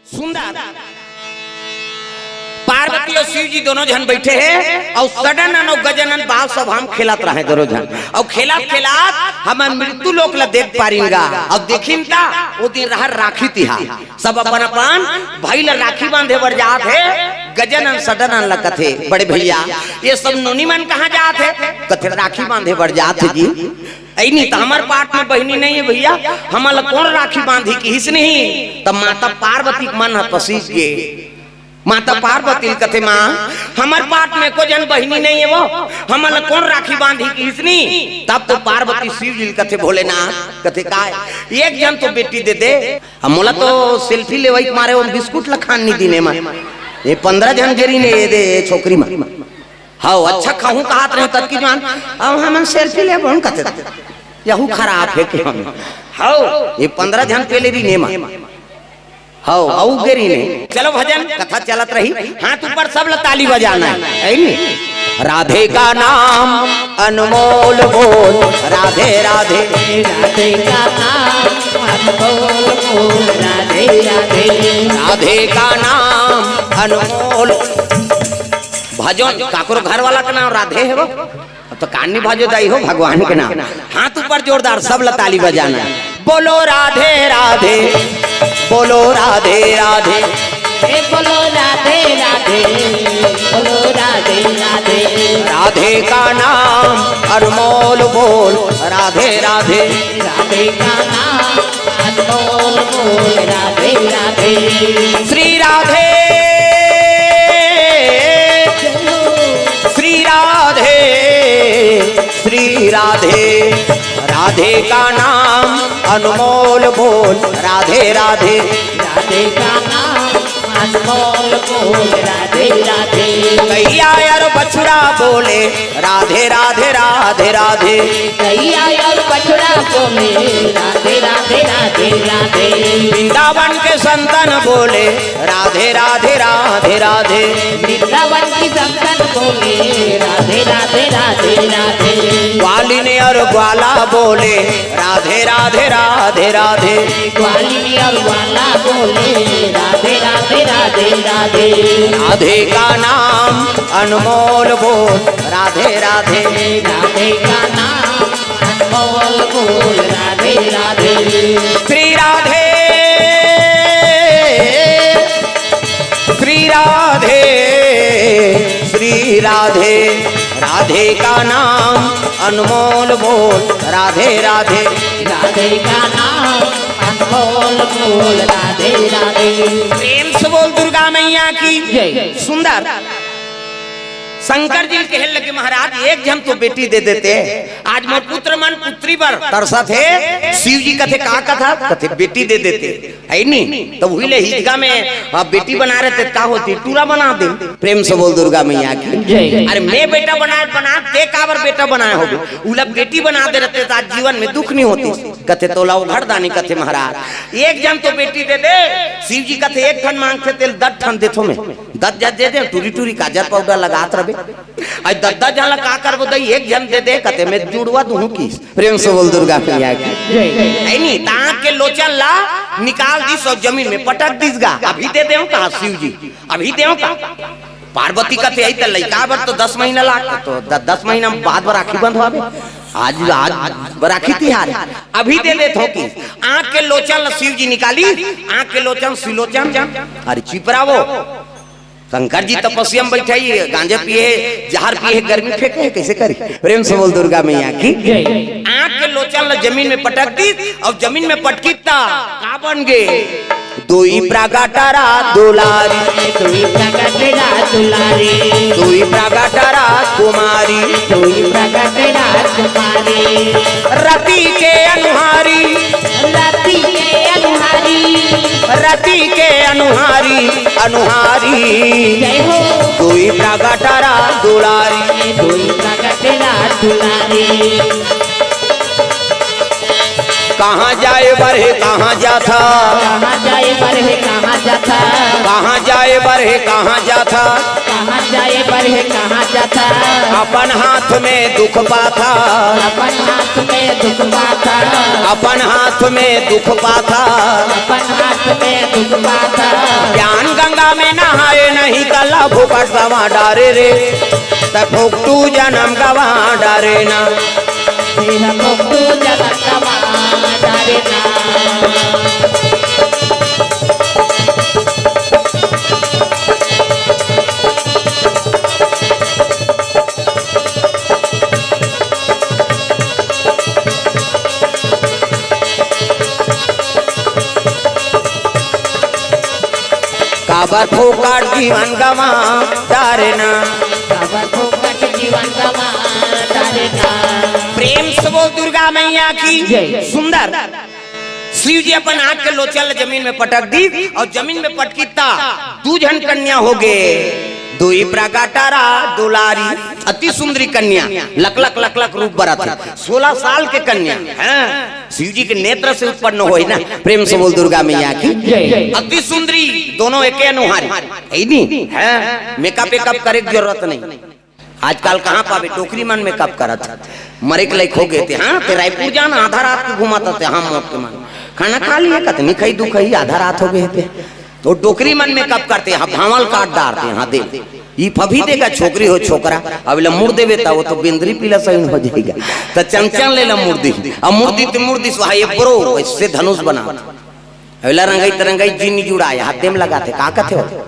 सुंदर पार्वती और शिव जी दोनों जन बैठे हैं और सडन और गजनन बाल सब हम खेलत रहे दोनों जन और खेलत हम मृत्यु लोक ला देख पारिंगा और देखिन ता वो दिन रहा राखी तिहार सब अपन अपन भाई ला राखी बांधे बर जात है गजनन सडन ला कथे बड़े भैया ये सब नोनी मन कहाँ जात है कथे राखी बांधे बर जात है जी नहीं तो हमारे पाठ में बहनी नहीं है भैया हमारा कौन राखी बांधी की हिस नहीं तब माता पार्वती मन पसीज गे माता पार्वती कथे माँ हमार पाठ में को जन बहनी नहीं है वो हमारा कौन राखी बांधी की इसनी तब तो पार्वती शिव जी कथे भोलेनाथ कथे का एक जन तो बेटी दे दे हम मोला तो सेल्फी ले वही मारे वो बिस्कुट लखान नहीं दीने में ये 15 जन जरी ने ये दे छोकरी में हाँ अच्छा कहूँ कहा रहे तब की जान अब हम सेल्फी ले बोन कथे यहू खराब है कि हम हाँ ये 15 जन पहले री ने हाँ औ गेरी ने चलो भजन कथा चलत रही हाथ ऊपर सब ताली बजाना है नहीं राधे का नाम अनमोल बोल राधे राधे राधे का नाम अनमोल बोल राधे राधे राधे का नाम अनमोल भजन काकुर घर वाला का नाम राधे है वो तो कानी भाजो दाई हो भगवान के नाम हाथ ऊपर जोरदार सब ताली बजाना बोलो राधे राधे बोलो राधे राधे बोलो राधे राधे बोलो राधे राधे राधे का नाम अनमोल बोल राधे राधे राधे का नाम अनमोल बोल राधे राधे श्री राधे श्री राधे श्री राधे राधे का नाम अनमोल बोल राधे राधे राधे का नाम अनमोल बोल राधे राधे कैया यार बछड़ा बोले राधे राधे राधे राधे कैया यार बछड़ा बोले राधे राधे राधे राधे वृंदावन के संतन बोले राधे राधे राधे राधे वृंदावन की संतन बोले राधे राधे राधे राधे ग्वालिनी और ग्वाला बोले राधे राधे राधे राधे ग्वालिनी और ग्वाला बोले राधे राधे राधे राधे राधे का नाम अनमोल बोल राधे राधे राधे का नाम अनमोल बोल राधे राधे श्री राधे श्री राधे श्री राधे राधे का नाम अनमोल बोल राधे राधे राधे का नाम अनमोल बोल राधे राधे प्रेम से बोल दुर्गा मैया की जय सुंदर शंकर जी कहे लगे महाराज एक जन तो बेटी दे देते आज मोर पुत्र मन पुत्री पर तरसा थे शिव जी कथे का कथा कथे बेटी दे देते है नहीं तो वही ले हिजगा में आप बेटी बना रहे थे का होती टूरा बना दे प्रेम से बोल दुर्गा मैया की जय अरे मैं बेटा बना ते काबर बेटा बनाए हो उला बेटी बना दे रहते आज जीवन में दुख नहीं होती कथे तोला उघड़ दानी कथे महाराज एक जन तो बेटी दे दे शिव जी कथे एक ठन मांगते तेल 10 ठन देथो में 10 जन दे दे टूरी टूरी काजर पाउडर लगात रहे आज 10 जन का कर दई एक जन दे दे कते में जुड़वा दूं की प्रेम से बोल दुर्गा मैया की है नहीं ताक के लोचन ला निकाल दी सब जमीन में पटक दीसगा अभी दे देऊ कहा शिव जी अभी देऊ का पार्वती कथे आई त लइका बर तो 10 महीना लाग तो 10 महीना बाद राखी बंधवावे आज राखी तिहार अभी दे दे थोकी आंख के लोचन शिव जी निकाली आंख के लोचन सिलोचन अरे चिपरावो शंकर जी तपस्या में बैठे गांजा पिए जहर पिए गर्मी फेंके कैसे करी प्रेम से बोल दुर्गा मैया की आंख के लोचन जमीन में पटक दी और जमीन में पटकी का बन गए दुई प्रगटरा दुलारी दुई प्रगटरा दुलारी दुई प्रगटरा कुमारी दुई प्रगटरा कुमारी रति के अनुहारी रति के अनुहारी रति के अनुहारी अनुहारी जय हो दुई प्रगटरा दुलारी दुई प्रगटरा दुलारी कहाँ जाए बरहे कहाँ जाथा कहाँ जाए बरहे कहाँ जाता कहाँ जाए बरहे कहाँ जाथा कहाँ जाए बरहे कहाँ जाता अपन हाथ में दुख पाथा अपन हाथ में दुख पाता अपन हाथ में दुख पाथा अपन हाथ में दुख पाता गंगा में नहाए नहीं कला फोकट गवा डारे रे तब फोकटू जन्म गवा डारे ना तेरा फोकटू जन्म गवा डारे ना काबर फोकट जीवन गवा डारे ना काबर फोकट जीवन गवा डारे ना। प्रेम से बोल दुर्गा मैया की सुंदर। शिव जी अपन आँख के लोचल जमीन में पटक दी और जमीन में पटकी ता दूजन कन्या हो गए दुई प्रगटारा दुलारी अति सुंदरी कन्या लक लक लक लक रूप बरत 16 साल के कन्या हैं शिव जी के नेत्र से उत्पन्न हुई ना। प्रेम से बोल दुर्गा मैया की अति सुंदरी दोनों एक अनुहारी है मेकअप वेकअप करे की जरूरत नहीं। आजकल कहाँ पावे टोकरी मन मेकअप करत मरे के लायक हो गए थे। हाँ ते रायपुर जाना आधा रात को घुमाता थे हम मौत के मन खाना खा लिया कतनी खाई दू खाई आधा रात हो गए थे तो टोकरी मन में कब करते हैं भावल काट डालते हैं। हाँ दे ये फभी देगा छोकरी हो छोकरा अब मुड़ देवे वो तो बिंदरी पीला सही हो जाएगा तो चंचन ले ला मुर्दी अब मुर्दी तो मुर्दी ब्रो इससे धनुष बना अगला रंगाई तरंगाई जीनी जुड़ाया हाथ में लगाते का कहते हो।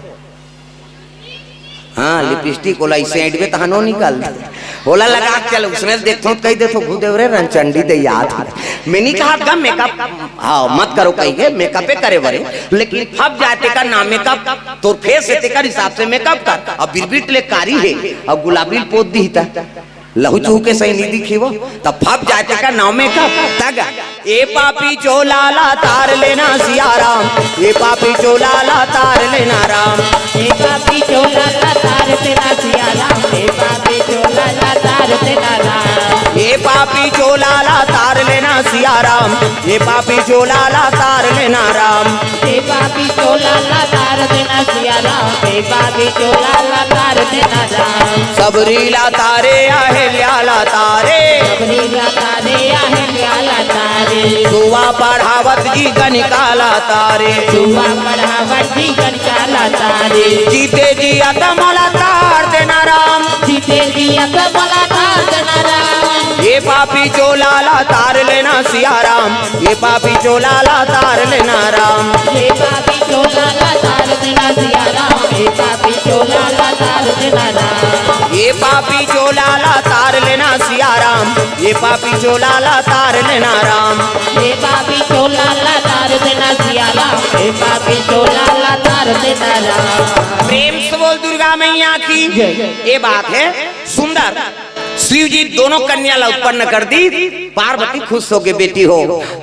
हाँ लिपस्टिक ओला इसे एडवे तहनो निकाल ओला लगा चल उसने देखो कही देखो भूदेव रे रंचंडी दे याद मैंने कहा का मेकअप हाँ मत करो कही मेकअप करे बरे लेकिन अब जाते का ना मेकअप तो फेस है तेकर हिसाब से मेकअप कर अब बिरबिट ले कारी है अब गुलाबी पोत दी था लहू चूह के सही नहीं दिखी वो तब फब जाते का नाव मेकअप तग ए पापी चोलाला तार लेना सियाराम ये पापी चोलाला तार लेना राम ए पापी चोलाला तार लेना सियाराम ए पापी चोलाला तार लेना राम ये पापी चोलाला तार लेना सियाराम ये पापी चोलाला तार लेना राम ए पापी चोलाला तार लेना सियाराम ए पापी चोलाला तार लेना राम सबरीला तारे अहिल्याला तारे सबरीला तारे अहिल्याला तारे दुआ पढ़ावत जी गनिकाला तारे दुआ पढ़ावत जी गनिकाला तारे जीते जी अतमला तार देना राम जीते जी अतमला तार देना राम ये पापी चोलाला तार लेना सियाराम ये पापी चोलाला तार लेना राम ये पापी चोलाला तार देना सियाराम ये पापी चोलाला तार देना राम ये पापी चोलाला तार लेना सियाराम ये पापी चोलाला तार लेना राम ये पापी चोलाला तार देना सियाराम ये पापी चोलाला तार देना राम। प्रेम से बोल दुर्गा मैया की ये बात है सुंदर। शिव जी दोनों कन्या ला उत्पन्न कर दी पार्वती खुश हो गए बेटी हो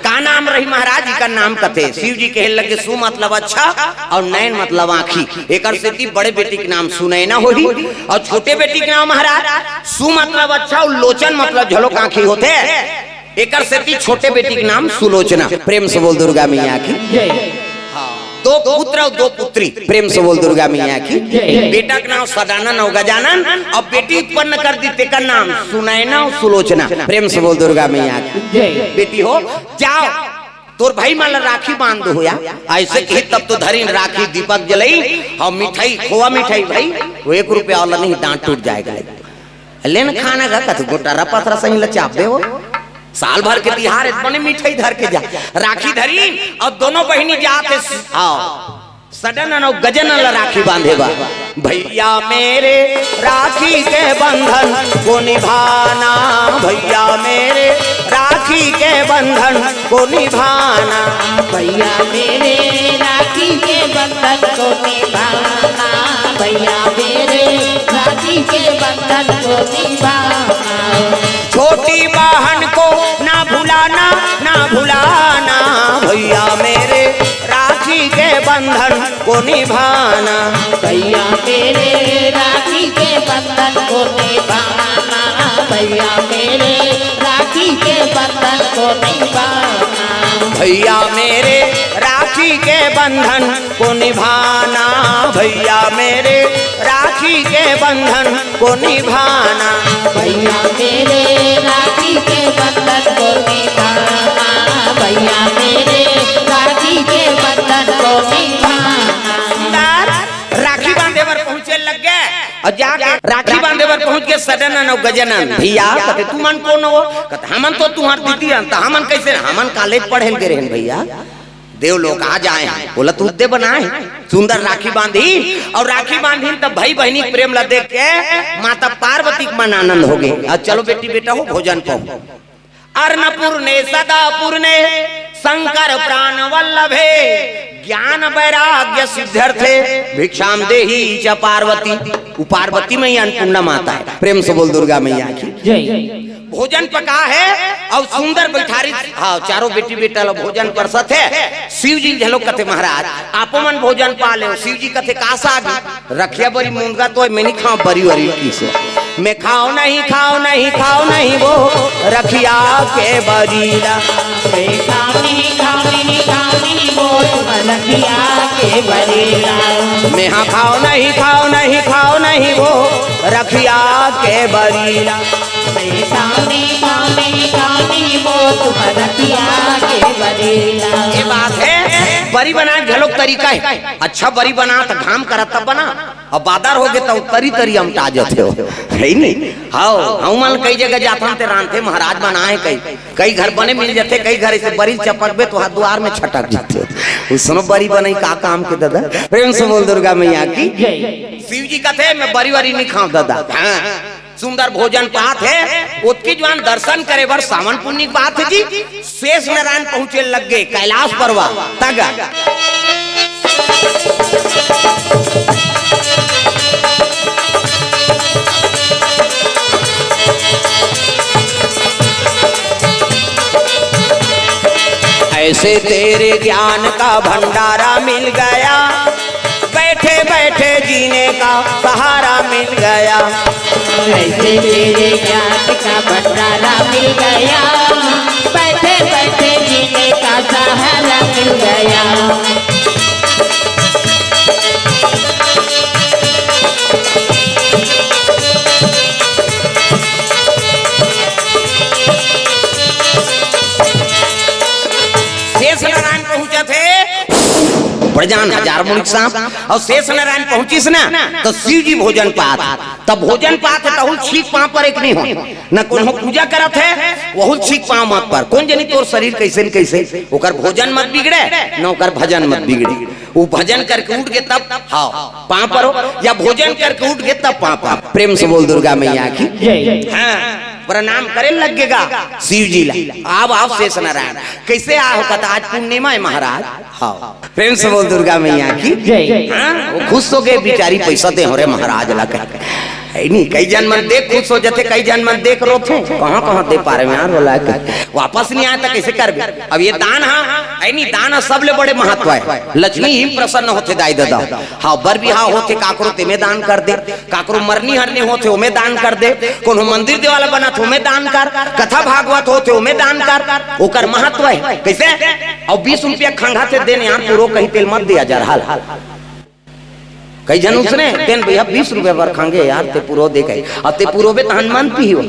का नाम रही महाराज जी का नाम कथे शिव जी कहे लगे सु मतलब अच्छा और नैन मतलब आँखी एक बड़े बेटी के नाम सुनैना होही और छोटे बेटी के नाम महाराज सु मतलब अच्छा और लोचन मतलब झलक आँखी होते एक छोटे बेटी के नाम सुलोचना। प्रेम से बोल दुर्गा मैया की दो पुत्र और दो पुत्री। प्रेम से बोल दुर्गा मैया की बेटा का नाम सदानंद और गजानन और बेटी उत्पन्न कर दी तेका नाम सुनैना और सुलोचना। प्रेम से बोल दुर्गा मैया की बेटी हो जाओ तोर भाई माला राखी बांध दो या ऐसे कही तब तो धरी राखी दीपक जलाई और मिठाई खोआ मिठाई भाई वो 1 रुपया वाला नहीं डांट टूट जाएगा लेन खाना का कथ गोटारा पथरा सही लचाप दे वो साल भर के तिहार इतने मिठाई धर के जा राखी धरी और दोनों बहनी जाते आओ सडन और गजन राखी बांधेगा भैया मेरे राखी के बंधन को निभाना भैया मेरे राखी के बंधन को निभाना भैया मेरे राखी के बंधन को निभाना भैया मेरे राखी के बंधन को निभाना छोटी बहन को ना भुलाना ना भुलाना भैया मेरे राखी के बंधन को निभाना भैया मेरे राखी के बंधन को निभाना भैया मेरे राखी के बंधन को निभाना भैया मेरे राखी के बंधन को निभाना भैया मेरे राखी के बंधन को निभाना भैया मेरे राखी के बंधन को निभाना भैया मेरे राखी के बंधन को निभाना। और जाके राखी बांधे पर पहुंच के सडन न गजनन भैया कहते तू मन कौन हो? कहते हमन तो तुम्हार दीदी अंता हमन कैसे हमन कॉलेज पढ़े के रहन भैया देव लोग आ जाए हैं। बोला तू दे बनाए सुंदर राखी बांधी और राखी बांधी तब भाई बहनी प्रेम ला देख के माता पार्वती के मन आनंद हो गए। अब चलो बेटी बेटा हो भोजन पाओ। अर्णपुर ने सदापुर ने शंकर प्राण वल्लभे ज्ञान वैराग्य सिद्ध्यर्थे भिक्षाम देहि च पार्वती। पार्वती में अन्नपूर्णा माता है। प्रेम से बोल दुर्गा मैया की जय। भोजन पका है और सुंदर बैठारी हाँ चारों बेटी बेटा लोग भोजन परसत है। शिव जी झलो कथे महाराज आपो मन भोजन पा ले। शिव जी कथे का साग रखिया बड़ी मुंगा तो मैं नहीं खाऊं बरी वरी की से मैं खाओ नहीं खाओ नहीं खाओ नहीं वो रखिया के बरीला मैं खाओ नहीं खाओ नहीं खाओ नहीं वो रखिया के बरीला मैं हाँ खाओ नहीं खाओ नहीं खाओ नहीं वो रखिया के बरीला मैं खाओ नहीं खाओ नहीं खाओ नहीं वो रखिया के बरीला। ये बात है बरी बना झलोक तरीका है। अच्छा बरी बना तो घाम करा तब बना और बादर हो गए तो तरी तरी हम ताजत हो है नहीं। हाँ हम मान कई जगह जाते थे रांधते महाराज बनाए कई घर बने मिल जाते कई घर ऐसे बरी चपकबे तो द्वार में छटक जाते उसमें बरी बनी का काम के दादा। प्रेम से बोल दुर्गा मैया की शिव जी का थे मैं बरी वरी नहीं खाऊं दादा। हाँ सुंदर भोजन पात है उसकी जवान दर्शन करे बर सावन पुण्य बात है जी। शेष नारायण पहुंचे लग गए कैलाश परवा तक ऐसे तेरे ज्ञान का भंडारा मिल गया बैठे बैठे जीने का सहारा मिल गया। ऐसे तेरे ज्ञान का भंडारा मिल गया बैठे बैठे जीने का सहारा मिल गया। शेष नारायण पहुंचे थे प्रजान हजार मुनिक साहब और शेष नारायण पहुंचिस ना तो शिव जी भोजन पात तब भोजन पात तहुल छीक पाँव पर एक नहीं हो न कौन पूजा करत है वहुल छीक पाँव मत पर कौन जनी तोर शरीर कैसे कैसे ओकर भोजन मत बिगड़े न ओकर भजन मत बिगड़े। वो भजन करके उठ गए तब हाँ पाँव पर हो या भोजन करके उठ गए तब पाँव पर। प्रेम से बोल दुर्गा मैया की हाँ प्रणाम करे लगेगा शिव जी ला। आप शेष नारायण कैसे आओ कथा आज पूर्णिमा है महाराज। हाँ प्रेम से बोल दुर्गा मैया की हाँ वो खुश हो गए बेचारी पैसा दे हो रे महाराज ला है नहीं। कई जन मन देख खुश हो जाते कई जन मन देख रो थे कहाँ कहाँ दे पा रहे यार बोला वापस नहीं आया था कैसे कर भी। अब ये दान हाँ नहीं दान सब ले बड़े महत्व है। लक्ष्मी ही प्रसन्न होते दाई दादा हाँ बर भी हाँ होते काकरो ते दान कर दे काकरो मरनी हरनी होते उमे दान कर दे कोनो मंदिर देवाला बना तो उमे दान कर कथा भागवत होते उमे दान कर ओकर महत्व है कैसे। और 20 रुपया खंगा से देने यहाँ पूरो कहीं तेल मत दिया जा रहा कई जन उसने देन भैया 20 रुपए पर खांगे यार ते पूरो दे गए और ते पूरो बे तहन मन पी हो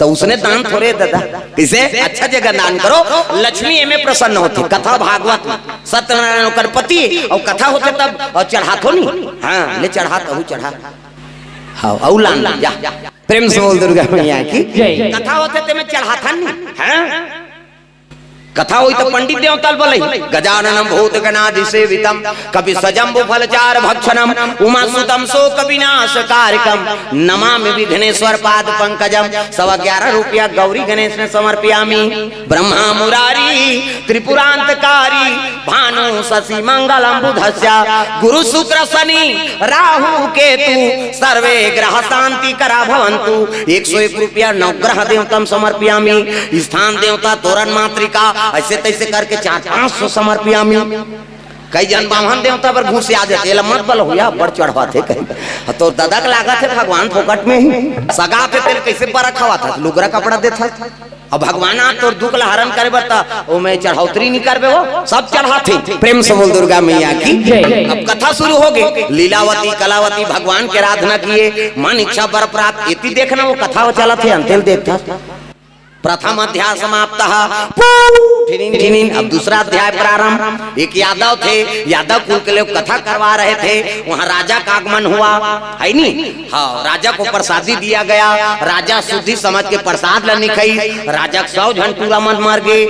तो उसने दान थोड़े दादा किसे अच्छा जगह दान करो। लक्ष्मी एमे प्रसन्न होती कथा भागवत सत्यनारायण कर पति और कथा होते तब और चढ़ा तो नहीं हाँ ले चढ़ा तो चढ़ा हाँ औलान जा प्रेम से बोल दुर्गा मैया की कथा होते ते में चढ़ा था नहीं हाँ कथा हुई तो पंडित देवताल बोले गजाननम भूत गणाधि सेवितम कपि सजम्बु फलचार भक्षणम उमा सुतम शोक विनाश कारकम नमामि विघ्नेश्वर पाद पंकजम 11.25 रुपया गौरी गणेश ने समर्पयामि। ब्रह्मा मुरारी त्रिपुरांतकारी भानु शशि मंगलम बुधस्य गुरु शुक्र शनि राहु केतु सर्वे ग्रह शांति करा भवन्तु 101 रुपया नवग्रह देवतम समर्पयामि। स्थान देवता तोरण मातृका ऐसे तैसे करके 400-500 समर्पयामि। कई जन बामन देवता पर घूस आ जाते मत बल होया बड़ चढ़वा थे कहीं तो दादा का लागा थे भगवान फोकट में ही सगा पे तेल कैसे पर रखा था लुगरा कपड़ा देता अब भगवान आ तो दुख ला हरण करे बता ओ मैं चढ़ौतरी नहीं करबे वो सब चढ़ाते। प्रेम से बोल दुर्गा मैया की। अब कथा शुरू हो गई लीलावती कलावती भगवान के आराधना किए मन इच्छा बर प्राप्त इति देखना वो कथा चला थे अंतेल देखता प्रथम अध्याय समाप्त। अब दूसरा अध्याय प्रारंभ। एक यादव थे, यादव कुल के लोग कथा करवा रहे थे, वहाँ राजा का आगमन हुआ है नी। हाँ, राजा को प्रसादी दिया गया, राजा शुद्धि समझ के प्रसाद ला निखाई, राजा 100 जन पूरा मन मार गए,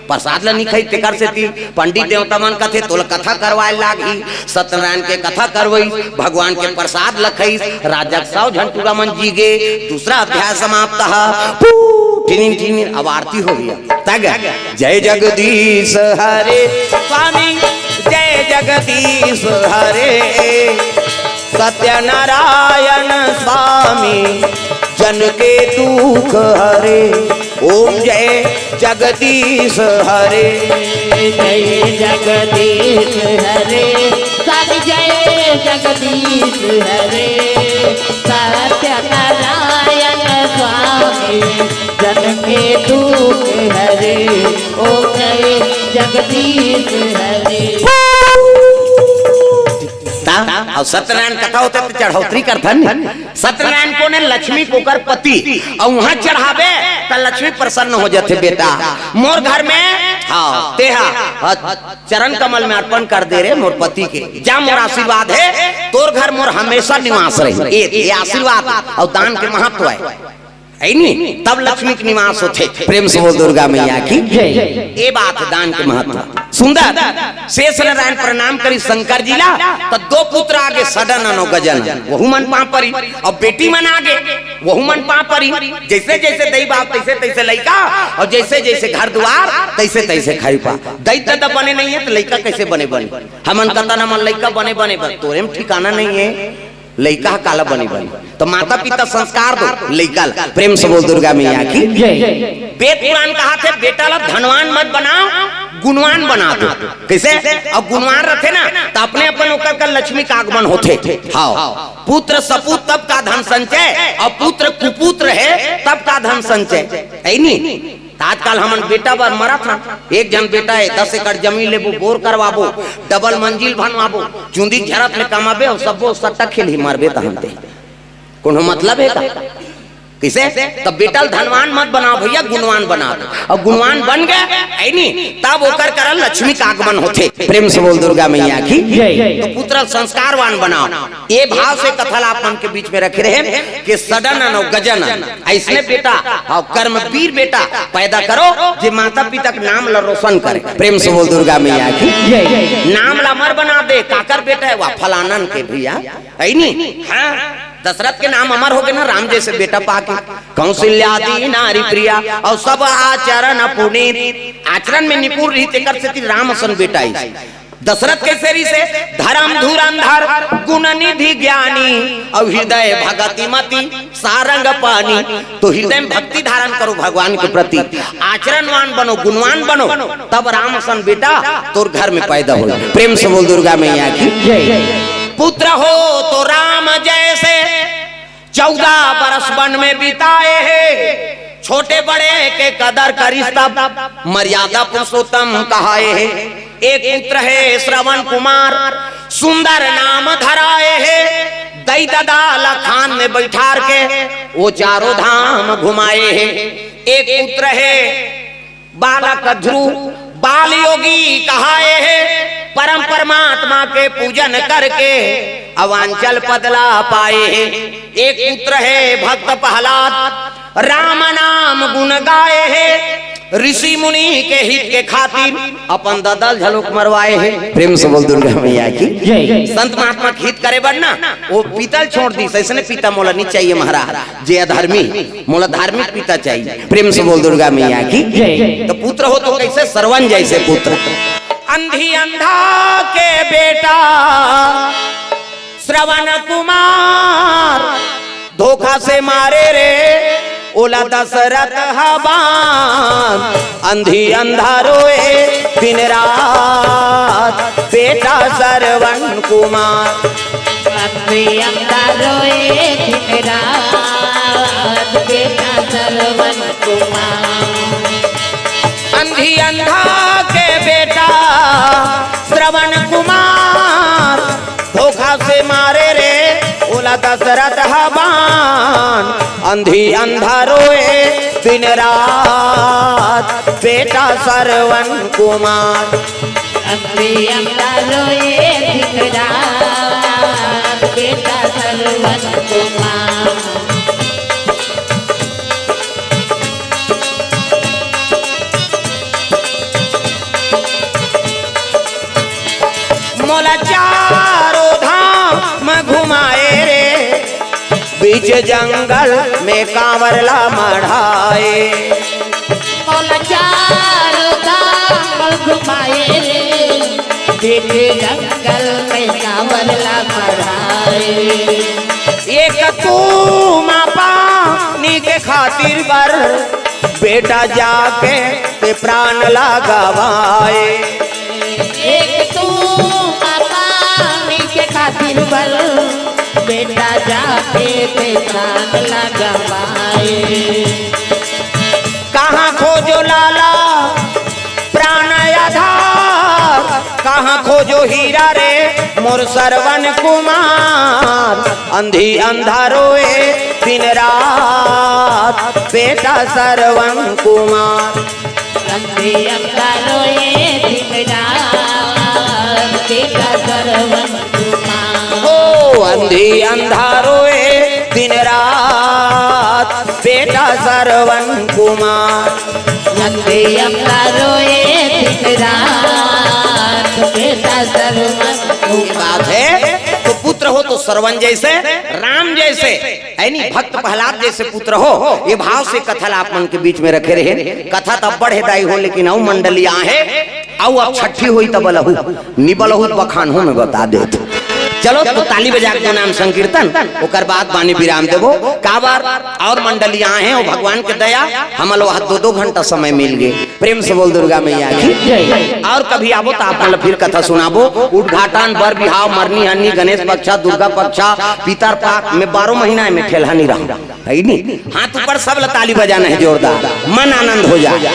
प्रसाद ला निखाई तेकर से थी। पंडित देवता मन कथे तोला कथा करवाए लागी, सत्यनारायण के कथा करवई, भगवान के प्रसाद लखई, राजा 100 जन पूरा मन जी गे। दूसरा अध्याय समाप्त। अब आरती हो गया। तग जय जगदीश हरे स्वामी, जय जगदीश हरे सत्यनारायण स्वामी, जन के दुख हरे। ओम जय जगदीश हरे, जय जगदीश हरे स्वामी, जय जगदीश हरे सत्यनारायण स्वामी, जन के दुख हरे। ओम जय जगदीश हरे। और सत्यनारायण कथा होते तो चढ़ौतरी करथन। सत्यनारायण को ने लक्ष्मी को कर पति और वहां चढ़ावे तो लक्ष्मी प्रसन्न हो जाते। बेटा मोर घर में हाँ तेहा चरण कमल में अर्पण कर दे रे मोर पति के, जा मोर आशीर्वाद है, तोर घर मोर हमेशा निवास रहे। ये आशीर्वाद और दान के महत्व है नहीं, तब लक्ष्मी के निवास होते। प्रेम से बोल दुर्गा मैया की ये बात दान के महत्व। सुंदर शेष नारायण प्रणाम करी शंकर जी ला, तो 2 पुत्र आगे सडन और गजन, वहु मन पा परी, और बेटी मन आगे वहु मन पा परी। जैसे जैसे दई बाप तैसे तैसे लइका, और जैसे जैसे घर द्वार तैसे तैसे खाई पा। दई तो बने नहीं है तो लइका कैसे बने बने। हमन कता न मन लइका बने बने तोरे में ठिकाना नहीं है, लइका काला बनी बनी। तो माता पिता संस्कार दो लइका। प्रेम से बोल दुर्गा मैया की। वेद पुराण कहा थे बेटा ला धनवान मत बनाओ, गुणवान बना दो। कैसे? अब गुणवान रहते ना तो अपने अपन ओकर का लक्ष्मी का आगमन होते। हाँ, पुत्र सपूत तब का धन संचय, और पुत्र कुपुत्र है तब का धन संचय है नहीं। आजकल हमन बेटा बार मरा था, एक जन बेटा है 10 एकड़ जमीन लेबो, बोर करवाबो, डबल मंजिल बनवाबो, चुंदी झरत ले कमाबे और सबो सट्टा खेल ही मारबे तहनते। कोनो मतलब है का? किसे? तब बेटा धनवान मत बनाओ भैया, गुणवान बना दो। और गुणवान बन गए है नहीं, तब ओकर करल लक्ष्मी का आगमन होते। प्रेम से बोल दुर्गा मैया की। तो पुत्र संस्कारवान बनाओ। ये भाव से कथल आप मन के बीच में रखे रहे कि सडन और गजन ऐसने बेटा और कर्मवीर बेटा पैदा करो जो माता पिता के नाम ला रोशन करे। प्रेम से बोल दुर्गा मैया की। नाम ला अमर बना दे, काकर बेटा है वह फलानन के भैया है नहीं। हाँ, दशरथ के नाम अमर हो गए ना, राम जैसे बेटा पाके। कौशल्यादि नारी प्रिया और सब आचरण पुनीत, आचरण में निपुण रही तेकर से राम सन बेटा है। दशरथ के सेरी से धर्म धुरंधर गुण निधि ज्ञानी और हृदय भगति मति सारंग पानी। तो हृदय में भक्ति धारण करो भगवान के प्रति, आचरणवान बनो, गुणवान बनो, तब राम सन बेटा तोर घर में पैदा हो। प्रेम से बोल दुर्गा मैया की। पुत्र हो तो राम जैसे 14 बरस वन में बिताए हैं, छोटे बड़े के कदर करी तब मर्यादा पुरुषोत्तम कहाए हैं। एक पुत्र है श्रवण कुमार, सुंदर नाम धराए हैं, दई ददा लखान में बैठार के वो 4 धाम घुमाए हैं। एक पुत्र है बालक ध्रुव, बाल योगी कहाए हैं, परम परमात्मा के पूजन करके अवांचल पदला पाए हैं। एक पुत्र है भक्त प्रहलाद, राम नाम गुण गाए हैं, ऋषि मुनि के हित के खातिर अपन ददल झलोक मरवाए हैं। प्रेम से बोल दुर्गा मैया की। संत महात्मा के हित करे बढ़ना वो पीतल छोड़ दी, ऐसे पिता मोला नहीं चाहिए महाराज, जे अधर्मी मोला धार्मिक पिता चाहिए। प्रेम से बोल दुर्गा मैया की। तो पुत्र हो तो कैसे? सरवन जैसे पुत्र। अंधी अंधा के बेटा श्रवण कुमार, धोखा से मारे रे ओला दशरथ हबान। अंधी अंधा रोए दिन रात बेटा श्रवण कुमार। अंधी अंधा रोए दिन रात बेटा श्रवण कुमार। अंधी अंधा के बेटा श्रवण कुमार, धोखा से मारे रे ओला दशरथ हबान। अंधी अंधा रोए दिन रात बेटा श्रवण कुमार। अंधी अंधा रोए दिन रात बेटा श्रवण कुमार। मोला चारों धाम घुमाए रे बीच जंगल में कांवरला मढ़ाए। मोला चारों धाम घुमाए रे बीच जंगल में कांवरला मढ़ाए। एक तू माँ पानी के खातिर बर बेटा जाके ते प्राण लगावाए। एक तू पानी के खातिर बल बेटा जाके ते प्राण लगवाए। कहाँ खोजो लाला प्राण आधार, कहाँ खोजो हीरा रे मोर श्रवण कुमार। अंधी अंधा रोए दिन रात बेटा श्रवण कुमार। अंधी अंधा रोए दिन रात बेटा श्रवण कुमार। हो अंधी अंधा रोए दिन रात बेटा श्रवण कुमार। अंधी अंधा रोए दिन रात बेटा श्रवण की बात है तो पुत्र हो तो श्रवण जैसे राम जैसे यानी भक्त प्रहलाद जैसे पुत्र हो। ये भाव से कथा आप मन के बीच में रखे रहे। कथा तब बढ़े दाई हो लेकिन औ मंडलिया है औ अब छठी हुई तब लहू निबलहू बखान हो में बता दे। चलो तो ताली बजा के नाम संकीर्तन ओकर बाद बानी विराम देवो काबर और मंडलियां हैं और भगवान के दया हम लोग 2-2 घंटा समय मिल गए। प्रेम से बोल दुर्गा मैया की। और कभी आवो तो आप फिर कथा सुनाबो। उद्घाटन बर बिहाव मरनी हन्नी गणेश पक्षा दुर्गा पक्षा पितर पाक में 12 महीना में ठेला नहीं रहा है नी। हाथ ऊपर सब ताली बजाना है जोरदार मन आनंद हो जाए।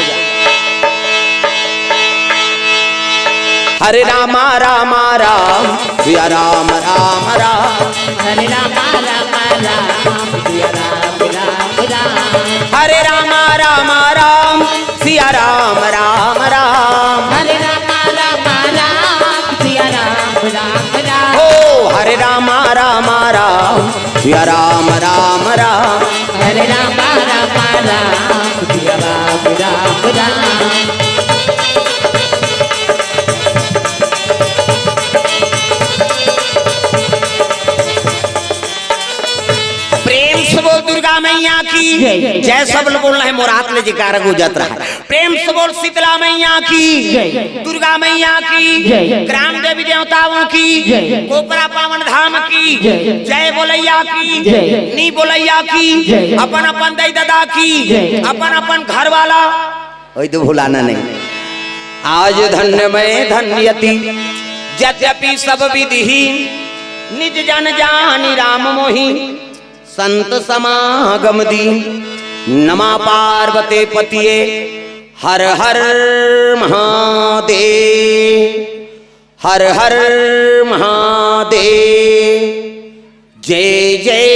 हरे रामा रामा राम सिया राम राम राम। हरे रामा रामा राम सिया राम राम राम। हरे रामा रामा राम सिया राम राम राम। हरे रामा रामा राम सिया राम राम राम। हो हरे रामा रामा राम सिया राम राम राम। हरे रामा रामा राम सिया राम राम राम। दुर्गा मैया की जय। सब लोग बोलना है मोरात ले जयकारा गुजत रहा है। प्रेम से बोल शीतला मैया की, दुर्गा मैया की, ग्राम देवी देवताओं की, कोपरा पावन धाम की जय बोलैया की, नी बोलैया की, अपन अपन दाई दादा की, अपन अपन घर वाला वही तो भुलाना नहीं। आज धन्यमय धन्यति यद्यपि सब विधि निज जन जानी राम मोहि संत समागम दी। नमा पार्वते पतिये हर हर महादेव हर हर महादेव। जय जय